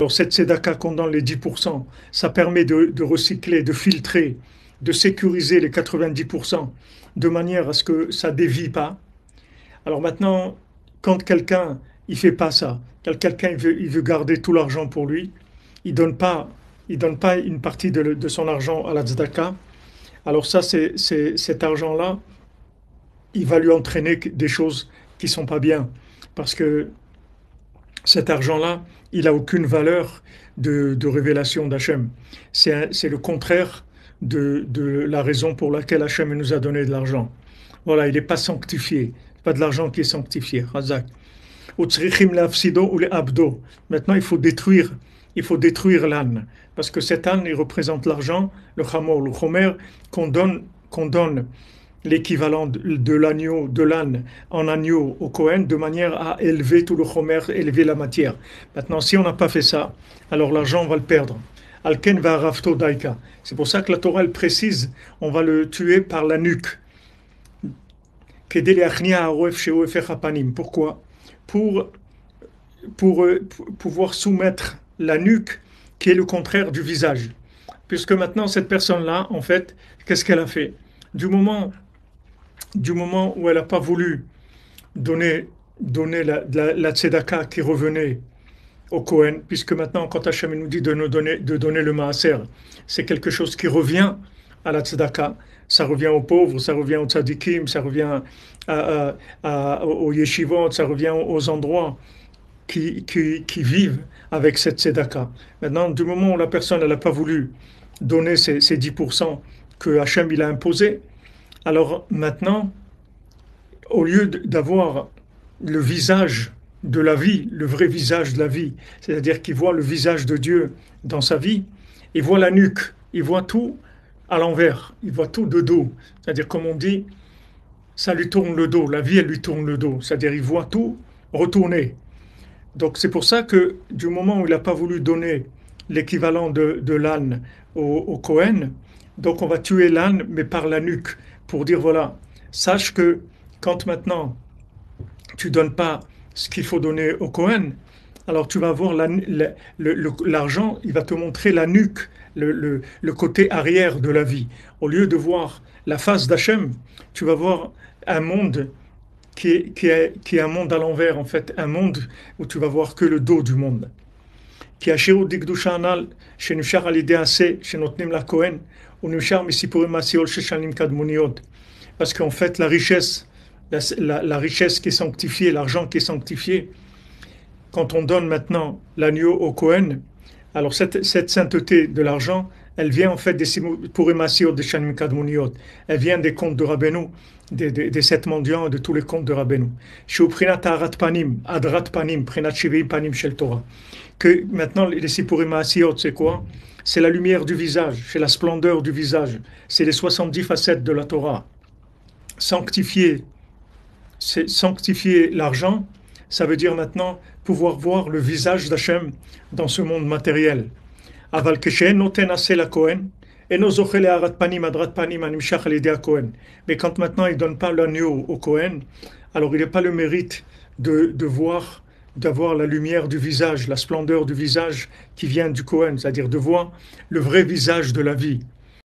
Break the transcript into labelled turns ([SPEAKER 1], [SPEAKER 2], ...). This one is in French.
[SPEAKER 1] Alors cette tzedaka qu'on donne les 10%, ça permet de recycler, de filtrer, de sécuriser les 90% de manière à ce que ça dévie pas. Alors maintenant, quand quelqu'un il fait pas ça, quand quelqu'un il veut garder tout l'argent pour lui, il donne pas, il donne pas une partie de son argent à la tzedaka. Alors ça, cet argent-là, il va lui entraîner des choses qui sont pas bien, parce que cet argent-là, il n'a aucune valeur de révélation d'Hachem. C'est le contraire de la raison pour laquelle Hachem nous a donné de l'argent. Voilà, il n'est pas sanctifié. Pas de l'argent qui est sanctifié. Razak. Maintenant, il faut détruire l'âne. Parce que cet âne, il représente l'argent, le chamor, le chomer, qu'on donne l'équivalent de l'agneau, de l'âne en agneau au Cohen, de manière à élever tout le chomer, élever la matière. Maintenant, si on n'a pas fait ça, alors l'argent, on va le perdre. Alken va rafto daika. C'est pour ça que la Torah, elle précise, on va le tuer par la nuque. Pourquoi? Pour, pour pouvoir soumettre la nuque, qui est le contraire du visage. Puisque maintenant, cette personne-là, en fait, qu'est-ce qu'elle a fait? Du moment où elle n'a pas voulu donner la tzedaka qui revenait au Cohen, puisque maintenant, quand Hachem nous dit de donner le maaser, c'est quelque chose qui revient à la tzedaka, ça revient aux pauvres, ça revient aux tzadikim, ça revient aux yeshivot, ça revient aux endroits qui vivent avec cette tzedaka. Maintenant, du moment où la personne n'a pas voulu donner ces 10% que Hachem il a imposé, alors maintenant, au lieu d'avoir le visage de la vie, le vrai visage de la vie, c'est-à-dire qu'il voit le visage de Dieu dans sa vie, il voit la nuque, il voit tout à l'envers, il voit tout de dos. C'est-à-dire, comme on dit, ça lui tourne le dos, la vie, elle lui tourne le dos. C'est-à-dire, il voit tout retourner. Donc, c'est pour ça que du moment où il n'a pas voulu donner l'équivalent de l'âne au Cohen, donc on va tuer l'âne, mais par la nuque, pour dire, voilà, sache que quand maintenant tu donnes pas ce qu'il faut donner au Cohen, alors tu vas voir l'argent, il va te montrer la nuque, le côté arrière de la vie. Au lieu de voir la face d'Hachem, tu vas voir un monde qui est un monde à l'envers, en fait, un monde où tu vas voir que le dos du monde. Qui a chez Dikdusha Anal, chez Nushar Alidé Ase, chez Notnim la Cohen, ou Nushar Misipurim Asiol, chez Shanim Kadmoniot. Parce qu'en fait, la richesse qui est sanctifiée, l'argent qui est sanctifié, quand on donne maintenant l'agneau au Cohen, alors cette sainteté de l'argent, elle vient en fait des Purimasiot de Shanim Kadmoniot. Elle vient des contes de Rabbeinu, des 7 mendiants, de tous les contes de Rabbeinu. Chez Prinat Arat Panim, Adrat Panim, Prinat Shivei Panim Shel Torah. Que maintenant, les Sipurim Asiot, c'est quoi? C'est la lumière du visage, c'est la splendeur du visage. C'est les 70 facettes de la Torah. Sanctifier l'argent, ça veut dire maintenant pouvoir voir le visage d'Hachem dans ce monde matériel. Aval keshen noten aseh la Kohen, eno zoche le'arat panim adrat panim animshach al-yedei Kohen. Mais quand maintenant il donne pas l'agneau au Kohen, alors il n'a pas le mérite d'avoir la lumière du visage, la splendeur du visage qui vient du Kohen, c'est-à-dire de voir le vrai visage de la vie.